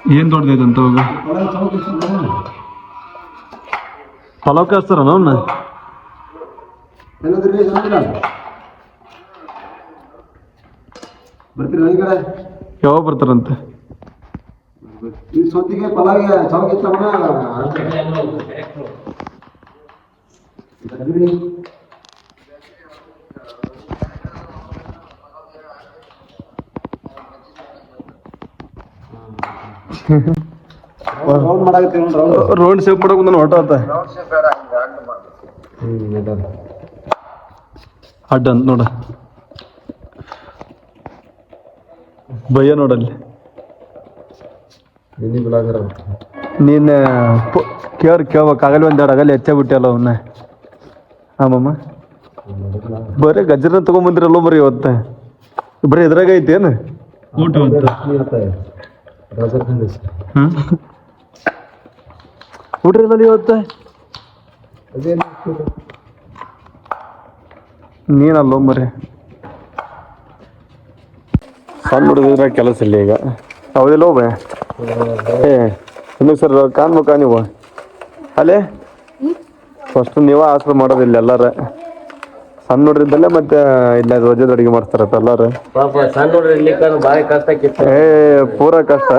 ಏನ್ ದೊಡ್ಡದೈತಂತ ಹೋಗ ಪಲಾವ್ ಕಾಸ್ತಾರ ಅವನ್ನ ಯಾವಾಗ ಬರ್ತಾರಂತೆ ಸೊತ್ತಿಗೆ ಪಲಾವಿಗೆ ಚೌಕ ರೌಂಡ್ ಶೇಪ್ ಮಾಡಕ್ ನಾನು ಹೊಟ್ಟ ಅಡ್ಡ ಅಂತ ನೋಡ ಭಯ್ಯ ನೋಡಲ್ಲಿ ನೀನ್ ಕೇಳ್ಬೇಕಾಗಲ್ಲ ಒಂದೆರಡು ಆಗಲ್ಲ ಹೆಚ್ಚೆ ಬಿಟ್ಟಲ್ಲ ಅವನ್ನ ಆಮಮ್ಮ ಬರೀ ಗಜ್ಜರನ್ನ ತಗೊಂಬಂದ್ರಲ್ಲೋ ಬರೀ ಇವತ್ತ ಬರೀ ಎದ್ರಾಗ ಐತೇನು ಊಟ ಊಟ ಇಲ್ಲ ಇವತ್ತ ನೀನಲ್ಲೋ ಮರಿ ಸಣ್ಣ ಹುಡುಗಿದ್ರೆ ಕೆಲಸ ಇಲ್ಲ ಈಗ ಹೌದಿಲ್ಲ ಹೋಗ ಇನ್ನು ಸರ್ ಕಾಣ್ಬೇಕಾ ನೀವು ಅಲ್ಲೇ ಫಸ್ಟ್ ನೀವ ಆಸರು ಮಾಡೋದಿಲ್ಲ ಎಲ್ಲಾರ ಸಣ್ಣ ನೋಡ್ರಿದ್ದಲ್ಲೇ ಮತ್ತೆ ಇಲ್ಲ ರೋಜದ ಅಡುಗೆ ಮಾಡ್ತಾರಪ್ಪ ಎಲ್ಲಾರು ಸಣ್ಣ ನೋಡ್ರಿ ಭಾರಿ ಕಷ್ಟ ಪೂರಾ ಕಷ್ಟ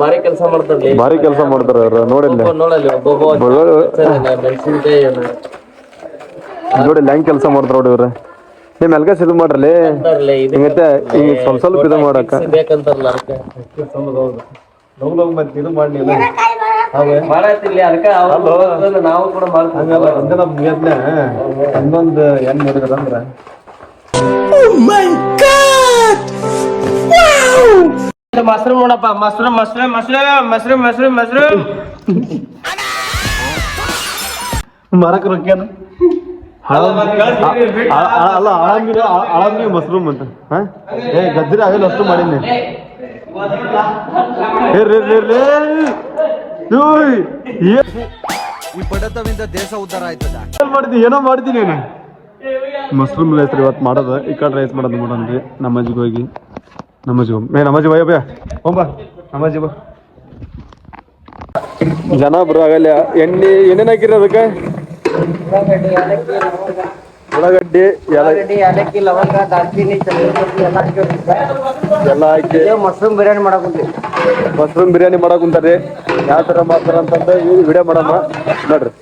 ಭಾರಿ ಕೆಲಸ ಮಾಡ್ತಾರೆ ಭಾರಿ ಕೆಲಸ ಮಾಡ್ತಾರ ಅವ್ರು ನೋಡಿಲ್ಲ ನೋಡಿಲ್ಲ ಹೆಂಗ್ ಕೆಲಸ ಮಾಡ್ತಾರ ನೋಡಿ ಇವ್ರ ನಿಮ್ ಎಲ್ಗಸ್ ಇದು ಮಾಡ್ರಲಿ ಹಿಂಗತ್ತೆ ಈಗ ಸ್ವಲ್ಪ ಸ್ವಲ್ಪ ಇದು ಮಾಡಕ್ಕ ಬೇಕಂತಾರಲ್ಲ ಮತ್ತೆ ಇದು ಮಾಡಿ ನಾವು ಕೂಡ ಮಾಡ್ತೀವಿ ಇನ್ನೊಂದು ಏನ್ ಮಾಡಿದ್ರಂದ್ರ ಮಶ್ರೂಮ್ ನೋಡಪ್ಪ mushroom mushroom mushroom mushroom mushroom mushroom ಮಾರಕ್ ರೊಕ್ಕೇನು ಅಲ್ಲ ಆಳಂಗಿ ಮಶ್ರೂಮ್ ಅಂತ ಗಜ್ಜರಿ ಆಗಲ್ಲ ಅಷ್ಟು ಮಾಡೀನಿ ಈ ಬಡತವಿಂದ ದೇಶ ಉದ್ಧಾರ ಆಯ್ತದ ಏನೋ ಮಾಡ್ತೀನಿ ನಾನು ಮಶ್ರೂಮ್ ರೈಸ್ ಇವತ್ತು ಮಾಡೋದು ಈ ಕಡೆ ರೈಸ್ ಮಾಡೋದು ನೋಡನ್ರಿ ನಮ್ಮಜ್ಜಿಗೆ ಹೋಗಿ ನಮ್ಮಜ್ಜಿ ಭಯ ಭಯ ಹೋಂಬ ನಮ್ಮಜ್ಜಿ ಬಾ ಜನ ಬರೋ ಆಗಲ್ಲ ಎಣ್ಣೆ ಏನೇನು ಹಾಕಿರಿ ಅದಕ್ಕೆ ಉಳ್ಳಾಗಡ್ಡಿ ಏಲಕ್ಕಿ ಲವಂಗ ದಾಲ್ಚಿನ್ನಿ ಎಲ್ಲ ಹಾಕಿ ಮಶ್ರೂಮ್ ಬಿರಿಯಾನಿ ಮಾಡಕ್ ಕುಂತಾರ್ರಿ ಯಾವ ತರ ಮಾಡ್ತಾರ ಅಂತಂದ ವಿಡಿಯೋ ಮಾಡಮ್ಮ ನೋಡ್ರಿ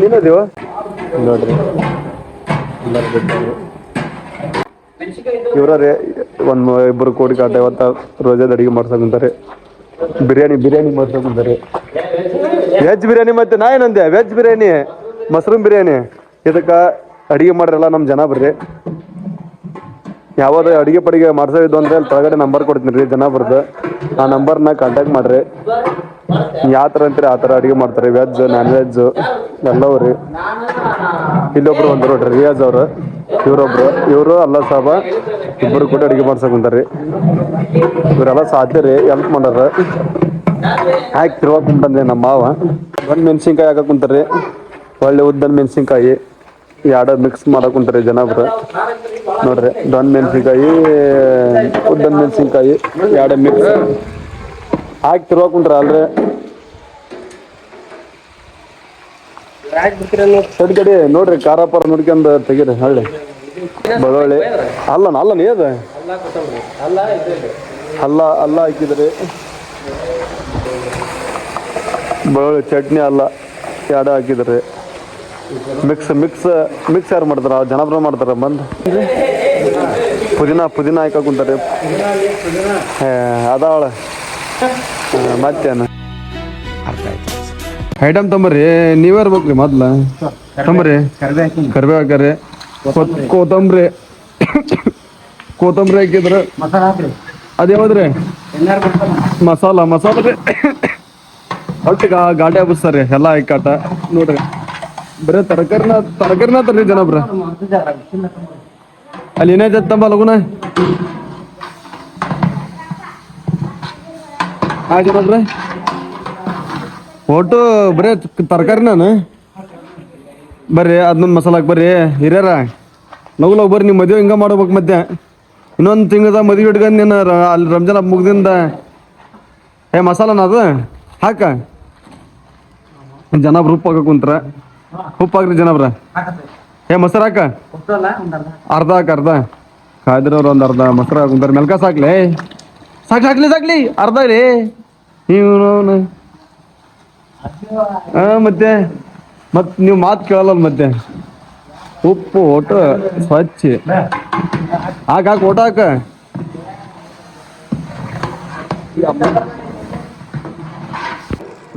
ನೀನದೇವ ನೋಡ್ರಿ ಇವ್ರೇ ಇಬ್ಬರು ಕೋಟಿ ಕಾಟ ಇವತ್ತ ರೋಜದ ಅಡಿಗೆ ಮಾಡ್ಸಕುಂತಾರೆ ಬಿರಿಯಾನಿ ಮಾಡ್ಸಕುಂತಾರೆ ವೆಜ್ ಬಿರಿಯಾನಿ ಮತ್ತೆ ನಾ ಏನಂದೆ ವೆಜ್ ಬಿರಿಯಾನಿ ಮಶ್ರೂಮ್ ಬಿರಿಯಾನಿ ಇದಕ್ಕ ಅಡಿಗೆ ಮಾಡ್ರಲ್ಲ ನಮ್ಮ ಜನ ಬರ್ರಿ ಯಾವ್ದು ಅಡಿಗೆ ಪಡಿಗೆ ಮಾಡ್ಸೋದು ಅಂದ್ರೆ ಅಲ್ಲಿ ಕೆಳಗಡೆ ನಂಬರ್ ಕೊಡ್ತೀನಿ ರೀ ಜನ ಬರ್ದು ಆ ನಂಬರ್ನ ಕಾಂಟ್ಯಾಕ್ಟ್ ಮಾಡ್ರಿ ಯಾವ ಥರ ಅಂತೀರಿ ಆ ಥರ ಅಡುಗೆ ಮಾಡ್ತಾರೆ ವೆಜ್ ನಾನ್ ವೆಜ್ ಎಲ್ಲವೂ ರೀ ಇಲ್ಲೊಬ್ರು ಒಂದು ನೋಡ್ರಿ ರಿಯಾಜ್ ಅವರು ಇವರು ಅಲ್ಲ ಸಾಬ ಇಬ್ಬರು ಕೂಡ ಅಡುಗೆ ಮಾಡ್ಸಕುಂತಾರ್ರಿ ಇವರೆಲ್ಲ ಸಾಧ್ಯ ರೀ ಹೆಲ್ಪ್ ಮಾಡ್ಯಾರ ಹಾಕಿ ತಿರ್ವಾಕ್ ಬಂದ್ರಿ ನಮ್ಮ ಮಾವ ಒಂದು ಮೆಣಸಿನ್ಕಾಯಿ ಹಾಕಕ್ ಕುಂತಾರ್ರಿ ಒಳ್ಳೆ ಉದ್ದನ ಮೆಣಸಿನ್ಕಾಯಿ ಎರಡು ಮಿಕ್ಸ್ ಮಾಡಕ್ ಕುಂತಾರ್ರಿ ಜನಬ್ರು ನೋಡ್ರಿ ದೊಡ್ಡ ಮೆಣಸಿನ್ಕಾಯಿ ಉದ್ದನ ಮೆಣಸಿನ್ಕಾಯಿ ಎರಡು ಮಿಕ್ಸ್ ಹಾಕಿ ತಿರ್ವಾಕ್ ಕುಂತಾರ ಅಲ್ರಿ ಕಡೆ ನೋಡ್ರಿ ಖಾರಪಾರ ನೋಡ್ಕೊಂಡ್ ತೆಗೀರಿ ಹಳ್ಳಿ ಬೆಳ್ಳುಳ್ಳಿ ಅಲ್ಲ ನೀದ ಅಲ್ಲ ಹಾಕಿದ್ರಿ ಬೆಳ್ಳುಳ್ಳಿ ಚಟ್ನಿ ಅಲ್ಲ ಎರಡು ಹಾಕಿದ್ರಿ ಮಿಕ್ಸ್ ಯಾರು ಮಾಡ್ತಾರ ಜನಬ್ರ ಮಾಡ್ತಾರ ಬಂದು ಪುದೀನ ಹಾಕ ಕುಂತಾರೆ ಅದಾವಳ ಮತ್ತೇನು ಐಟಮ್ ತಂಬರ್ರಿ ನೀವೇ ಇರ್ಬೇಕ್ರಿ ಮೊದ್ಲ ತಂಬರ್ರಿ ಕರ್ಬೇವು ಹಾಕ್ಯಾರಿ ಕೊತ್ತಂಬ್ರಿ ಹಾಕಿದ್ರ ಅದ್ಯಾವ್ದ್ರಿ ಮಸಾಲ ರೀ ಒಟ್ಟಿಗೆ ಗಾಡಿ ಹಬ್ಬಸ್ತಾರ್ರಿ ಎಲ್ಲ ಹಾಕಾಟ ನೋಡ್ರಿ ಬರೀ ತರಕಾರಿನ ತರ್ರಿ ಜನಬ್ರ ಅಲ್ಲಿ ಏನಾಯ್ತು ತಂಬ ಲಗುನ ಜನಬ್ರ ಒಟ್ಟು ಬರೀ ತರಕಾರಿನ ಬರ್ರಿ ಅದನ್ನೊಂದು ಮಸಾಲಾಕ್ ಬರ್ರಿ ಹಿರಿಯರ ಲಗು ಬರ್ರಿ ನೀವು ಮದುವೆ ಹಿಂಗ ಮಾಡ್ಬೇಕು ಮತ್ತೆ ಇನ್ನೊಂದು ತಿಂಗಳದ ಮದುವೆ ಇಟ್ಕೊಂಡು ನೀನು ಅಲ್ಲಿ ರಂಜಾನ್ ಹಬ್ಬ ಮುಗ್ದಿಂದ ಏ ಮಸಾಲನ ಅದು ಹಾಕ ಜನಾಬ್ರ ಉಪ್ಪು ಹಾಕ ಕುಂತ್ರ ಉಪ್ಪು ಹಾಕ್ರಿ ಜನಾಬ್ರ ಏ ಮೊಸರು ಹಾಕ ಅರ್ಧ ಅರ್ಧ ಕಾಯ್ದಿರೋರು ಒಂದು ಅರ್ಧ ಮೊಸರು ಹಾಕುಂತಾರೆ ಮೆಲ್ಕ ಸಾಕ್ಲಿ ಸಾಕ್ಲಿ ಅರ್ಧ ರೀ ನೀವು ಮತ್ತೆ ನೀವು ಮಾತು ಕೇಳಲ್ಲ ಮತ್ತೆ ಉಪ್ಪು ಒಟ್ಟು ಸ್ವಚ್ಛ ಹಾಕ ಒಟ್ಟು ಹಾಕ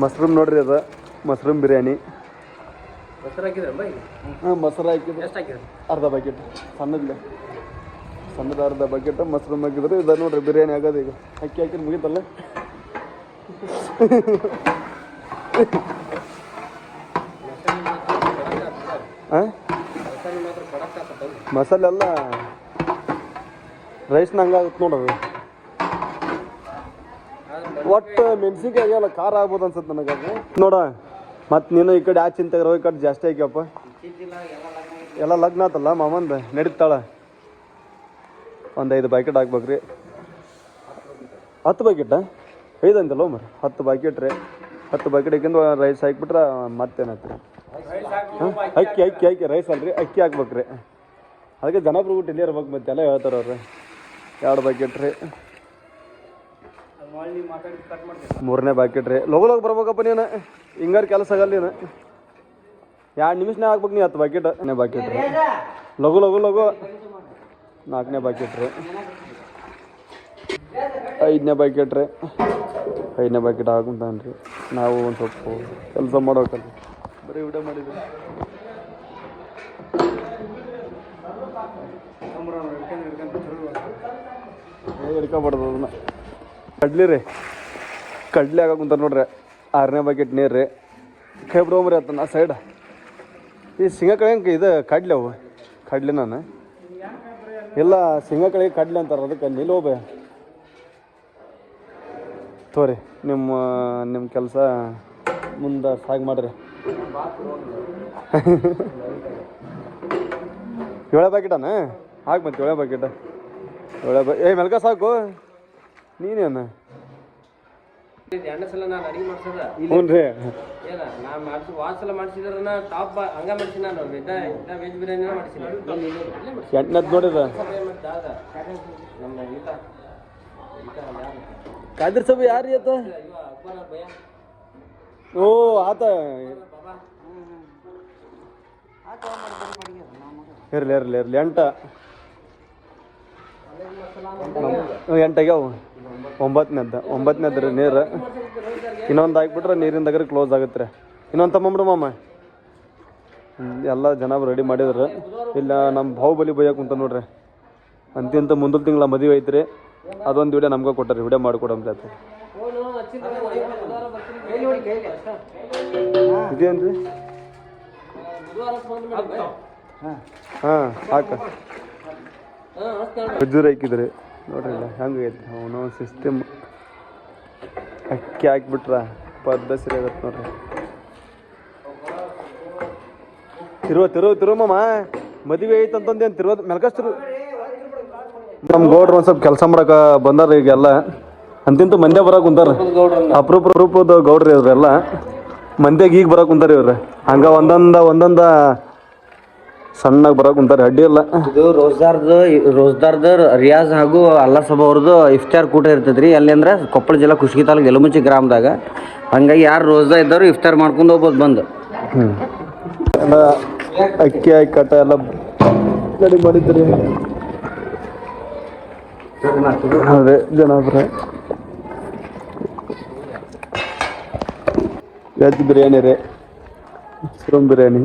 ಮಶ್ರೂಮ್ ನೋಡ್ರಿ ಅದ ಮಶ್ರೂಮ್ ಬಿರಿಯಾನಿ ಮೊಸರು ಹಾಕಿದ್ರೆ ಅರ್ಧ ಬಕೆಟ್ ಸಣ್ಣದ ಅರ್ಧ ಬಕೆಟ್ ಮಶ್ರೂಮ್ ಹಾಕಿದ್ರೆ ಇದು ನೋಡ್ರಿ ಬಿರಿಯಾನಿ ಆಗೋದು ಈಗ ಅಕ್ಕಿ ಹಾಕಿದ್ರೆ ಮುಗಿತಲ್ಲ ಮಸಾಲೆ ಎಲ್ಲ ರೈಸ್ನ ಹಂಗಾಗುತ್ತೆ ನೋಡೋದು ಒಟ್ಟು ಮೆಣಸಿನ್ಕಾಯಿ ಎಲ್ಲ ಖಾರ ಆಗ್ಬೋದು ಅನ್ಸುತ್ತೆ ನನಗೆ ನೋಡ ಮತ್ತು ನೀನು ಈ ಕಡೆ ಆ ಚಿಂತೆ ಈ ಕಡೆ ಜಾಸ್ತಿ ಹಾಕ್ಯಪ್ಪ ಎಲ್ಲ ಲಗ್ನ ಆತಲ್ಲ ಮಾಮಂದ ನಡೀತಾಳ ಒಂದು 5 ಪ್ಯಾಕೆಟ್ ಹಾಕ್ಬೇಕ್ರಿ 10 ಪ್ಯಾಕೆಟಾ 5 ಅಂತಲ್ಲ ಮರ 10 ಪ್ಯಾಕೆಟ್ ರೀ 10 ಪ್ಯಾಕೆಟ್ ಹಾಕಿಂದು ರೈಸ್ ಹಾಕ್ಬಿಟ್ರೆ ಮತ್ತೇನಾಯ್ತು ಅಕ್ಕಿ ರೈಸ್ ಅಲ್ರಿ ಅಕ್ಕಿ ಹಾಕ್ಬೇಕ್ರಿ ಅದಕ್ಕೆ ಜನಪ್ರ ಊಟ ಇಲ್ಲಿ ಇರ್ಬೇಕು ಮತ್ತೆ ಎಲ್ಲ ಹೇಳ್ತಾರೆ ಅವ್ರು 2 ಪ್ಯಾಕೆಟ್ ರೀ 3ನೇ ಪ್ಯಾಕೆಟ್ ರೀ ಲಗು ಬರ್ಬೇಕಪ್ಪ ನೀನು ಹಿಂಗಾರ ಕೆಲಸ ಆಗಲ್ಲ ನೀನು 2 ನಿಮಿಷನೇ ಹಾಕ್ಬೇಕು ನೀ 10 ಪ್ಯಾಕೆಟ್ ಪ್ಯಾಕೆಟ್ ರೀ ಲಗು 4ನೇ ಪ್ಯಾಕೆಟ್ ರೀ 5ನೇ ಪ್ಯಾಕೆಟ್ ರೀ 5ನೇ ಪ್ಯಾಕೆಟ್ ಹಾಕುಂತಾನೆ ರೀ ನಾವು ಒಂದು ಸ್ವಲ್ಪ ಕೆಲಸ ಮಾಡೋಕಲ್ಲ ಬರೀ ಊಟ ಮಾಡಿದ್ವಿ ಹಿಡ್ಕೊಬಾರ್ದು ಅದನ್ನ ಕಡ್ಲಿ ಹಾಕುಂತಾರೆ ನೋಡ್ರಿ 6ನೇ ಪ್ಯಾಕೆಟ್ ನೀರು ರೀ ಕೈ ಬಿಡೋಮ್ರಿ ಆತನ ಸೈಡ್ ಈ ಶೇಂಗಾಕಾಯಿ ಹೆಂಗೆ ಇದು ಕಡ್ಲಿ ಅವು ಕಡ್ಲಿ ನಾನು ಇಲ್ಲ ಶೇಂಗಾಕಾಯಿ ಕಡ್ಲಿ ಅಂತಾರೆ ಅದಕ್ಕೆ ನಿಲ್ಲೋಬೆ ತೋರಿ ನಿಮ್ಮ ಕೆಲಸ ಮುಂದೆ ಸಾಗಿ ಮಾಡ್ರಿ 7 ಪ್ಯಾಕೆಟನ ಹಾಕಿ ಮತ್ತೆ 7 ಪ್ಯಾಕೆಟ್ ಮೆಲ್ಕ ಸಾಕು ನೀನೇನು ಹ್ಞೂ ರೀ ಎಂಟನೇದು ನೋಡಿದ ಕಾದಿರ್ ಸಭೆ ಯಾರು ಆತ ಓ ಆತ ಇರ್ಲಿ 8 ಎಂಟಾಗ್ಯಾವ 9ನೇದು ರೀ ನೀರು ಇನ್ನೊಂದು ಹಾಕ್ಬಿಟ್ರೆ ನೀರಿನ దగ్గర ಕ್ಲೋಸ್ ಆಗುತ್ತೆ ರೀ ಇನ್ನೊಂದು ತಗೊಂಬಿಡು ಮಾಮ ಎಲ್ಲ ಜನ ರೆಡಿ ಮಾಡಿದ್ರು ಇಲ್ಲ ನಮ್ಮ ಬಾಹುಬಲಿ ಬೈಯಕ್ಕೆ ಕುಂತ ನೋಡ್ರಿ ಅಂತಿಂತ ಮುಂದಿನ ತಿಂಗಳ ಮದುವೆ ಐತ್ರಿ ಅದೊಂದು ವಿಡಿಯೋ ನಮ್ಗೆ ಕೊಟ್ಟಾರೆ ವಿಡಿಯೋ ಮಾಡಿಕೊಡಂಬ್ರಿ ಆಯ್ತು ಇದೇನ್ರಿ ಹಾಂ ಹಾಕ ಖಜೂರು ಹಾಕಿದ್ರಿ ನೋಡ್ರಿ ಹೆಂಗೈತಿ ಅವನು ಸಿಸ್ಟಮ್ ಅಕ್ಕಿ ಹಾಕ್ಬಿಟ್ರ ಪದ್ಧತಿ ಆಗತ್ತೆ ನೋಡ್ರಿ ತಿರುವ ಮಾಮ ಮದುವೆ ಐತೆ ಅಂತಂದೇನು ತಿರುವದು ಮೆಲ್ಕಸ್ತಿರು ನಮ್ಮ ಗೌಡ್ರು ಒಂದು ಸ್ವಲ್ಪ ಕೆಲಸ ಮಾಡಕ್ಕೆ ಬಂದಾರ ಈಗೆಲ್ಲ ಅಂತಿಂತ ಮಂದ್ಯ ಬರಕ್ಕೆ ಕುಂತಾರ ಅಪರೂಪದ ಗೌಡ್ರಿ ಇವ್ರೆಲ್ಲ ಮಂದ್ಯಾಗ ಈಗ ಬರಕ್ಕೆ ಕುಂತಾರ ಇವ್ರು ಹಂಗ ಒಂದೊಂದ ಸಣ್ಣಗೆ ಬರಕ್ಕೆ ಕುಂತಾರೆ ಅಡ್ಡಿ ಇಲ್ಲ ಇದು ರೋಜ್ದಾರ್ದ ರಿಯಾಜ್ ಹಾಗೂ ಅಲ್ಲಾ ಸಭಾ ಅವ್ರದ್ದು ಇಫ್ತಾರ್ ಕೂಟ ಇರ್ತದ್ರಿ ಅಲ್ಲಿ ಅಂದ್ರೆ ಕೊಪ್ಪಳ ಜಿಲ್ಲಾ ಕುಷ್ಟಗಿ ತಾಲೂಕು ಯಲಮುಚಿ ಗ್ರಾಮದಾಗ ಹಂಗಾಗಿ ಯಾರು ರೋಜ್ದಾ ಇದ್ದವ್ರು ಇಫ್ತಾರ್ ಮಾಡ್ಕೊಂಡು ಹೋಗ್ಬೋದು ಬಂದು ಎಲ್ಲ ಅಕ್ಕಿ ಹಾಕಿ ಕಟ್ಟ ಎಲ್ಲ ರೆಡಿ ಮಾಡಿದ್ರಿ ಅದೇ ಜನಾಬ್ರೆ ವೆಜ್ ಬಿರಿಯಾನಿ ರೀ ಮಶ್ರೂಮ್ ಬಿರಿಯಾನಿ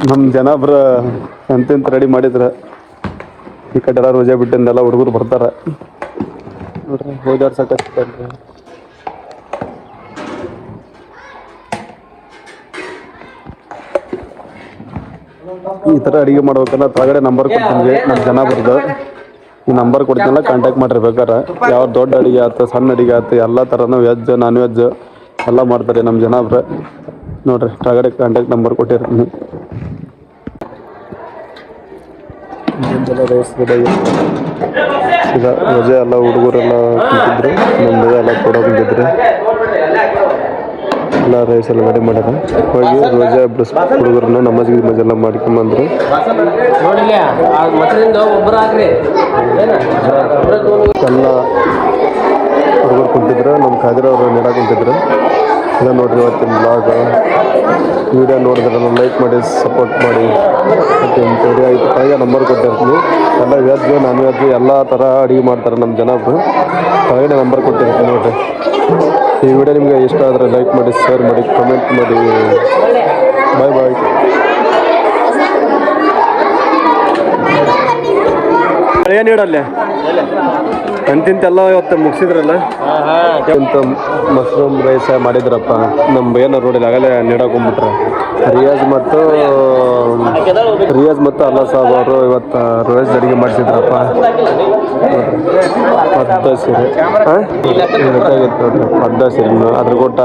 ನಮ್ಮ ಜನಾಬ್ರ ಎಂತೆಂತ ರೆಡಿ ಮಾಡಿದ್ರ ಈ ಕಡೆ ಎಲ್ಲ ರೋಜಾ ಬಿಟ್ಟಿಂದೆಲ್ಲ ಹುಡುಗರು ಬರ್ತಾರ ನೋಡ್ರಿ ಓದಾಡ್ಸಕತ್ತಲ್ರಿ ಈ ಥರ ಅಡುಗೆ ಮಾಡ್ಬೇಕಲ್ಲ ಕೆಳಗಡೆ ನಂಬರ್ ಕೊಡ್ತೀನಿ ನಮ್ಮ ಜನಾಬ್ರದ್ದು ಈ ನಂಬರ್ ಕೊಡ್ತೀನಲ್ಲ ಕಾಂಟ್ಯಾಕ್ಟ್ ಮಾಡಿರಿ ಬೇಕಾರೆ ಯಾವ ದೊಡ್ಡ ಅಡುಗೆ ಆಯ್ತು ಸಣ್ಣ ಅಡುಗೆ ಆಯ್ತು ಎಲ್ಲ ಥರನೂ ವೆಜ್ ನಾನ್ ವೆಜ್ ಎಲ್ಲ ಮಾಡ್ತಾರೆ ನಮ್ಮ ಜನಾಬ್ರ ನೋಡ್ರಿ ಕೆಳಗಡೆ ಕಾಂಟ್ಯಾಕ್ಟ್ ನಂಬರ್ ಕೊಟ್ಟಿರ್ತೀನಿ ರೈಸ್ ರೆಡಿ ಈಗ ರಜೆ ಎಲ್ಲ ಹುಡುಗರೆಲ್ಲ ಕುಂತಿದ್ರು ನಮ್ದು ಎಲ್ಲ ಕೊಡೋ ನೋಡ್ರಿ ಎಲ್ಲ ರೈಸ್ ಎಲ್ಲ ರೆಡಿ ಮಾಡ್ಯಾರ. ಹೋಗಿ ರೋಜಾ ಇಬ್ಬರು ಹುಡುಗರನ್ನ ನಮಾಜ್ ಎಲ್ಲ ಮಾಡ್ಕೊಂಬಂದ್ರು. ಎಲ್ಲ ಹುಡುಗರು ಕುಂತಿದ್ರು, ನಮ್ಮ ಖಾದಿರ್ ಅವರು ನೆಡ ಕುಂತಿದ್ರು. ಇಲ್ಲ ನೋಡ್ರಿ ಇವತ್ತಿನ ಬ್ಲಾಗ್ ವಿಡಿಯೋ ನೋಡಿದ್ರಲ್ಲ ಲೈಕ್ ಮಾಡಿ ಸಪೋರ್ಟ್ ಮಾಡಿ. ಮತ್ತು ಇಂಥವ್ರಿಗೆ 5 ರೂಪಾಯಿಗೆ ನಂಬರ್ ಕೊಟ್ಟಿರ್ತೀನಿ. ಎಲ್ಲ ವೆಜ್ ನಾನ್ ವೆಜ್ ಎಲ್ಲ ಥರ ಅಡುಗೆ ಮಾಡ್ತಾರೆ ನಮ್ಮ ಜನರು. ಹೊರಗಡೆ ನಂಬರ್ ಕೊಟ್ಟಿರ್ತೀನಿ ನೋಡಿರಿ. ಈ ವಿಡಿಯೋ ನಿಮಗೆ ಇಷ್ಟ ಆದರೆ ಲೈಕ್ ಮಾಡಿ, ಶೇರ್ ಮಾಡಿ, ಕಮೆಂಟ್ ಮಾಡಿ. ಬಾಯ್ ಬಾಯ್. ಏನು ಹೇಳಲ್ಲ ಅಂತಿಂತೆಲ್ಲ ಇವತ್ತು ಮುಗಿಸಿದ್ರಲ್ಲ ಇಂಥ ಮಶ್ರೂಮ್ ರೈಸ್ ಮಾಡಿದ್ರಪ್ಪ. ನಮ್ಮ ಏನೋ ರೋಡಲ್ಲಿ ಆಗಲೇ ನೀಡಾಕೊಂಡ್ಬಿಟ್ರೆ ರಿಯಾಜ್ ಮತ್ತು ಅಲ್ಲಾ ಸಾಬ್ ಅವರು ಇವತ್ತು ರೈಸ್ ಅಡುಗೆ ಮಾಡಿಸಿದ್ರಪ್ಪ. ಅರ್ಧ ಸೀರೆ ಬೇಕಾಗಿತ್ತು ನೋಡ್ರಿ, ಅರ್ಧ ಸೀರೆ ಅದ್ರ ಕೊಟ್ಟ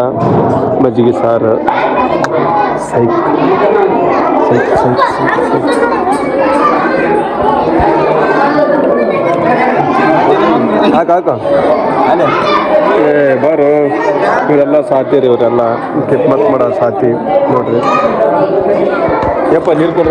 ಮಜ್ಜಿಗೆ ಸಾರು. ಸೈಕ್ ಸೈಕ್ ಸೈಕ್ ಸೈಕ್ ಸೈಕ್ ಹಾಕು ಏ ಬಾರು. ಇವರೆಲ್ಲ ಸಾತಿ ರೀ, ಇವರೆಲ್ಲ ಕಿತ್ಮತ್ ಮಾಡೋ ಸಾತಿ ನೋಡ್ರಿ. ಯಪ್ಪ ನೀರು ಕೊಡ್ರಿ.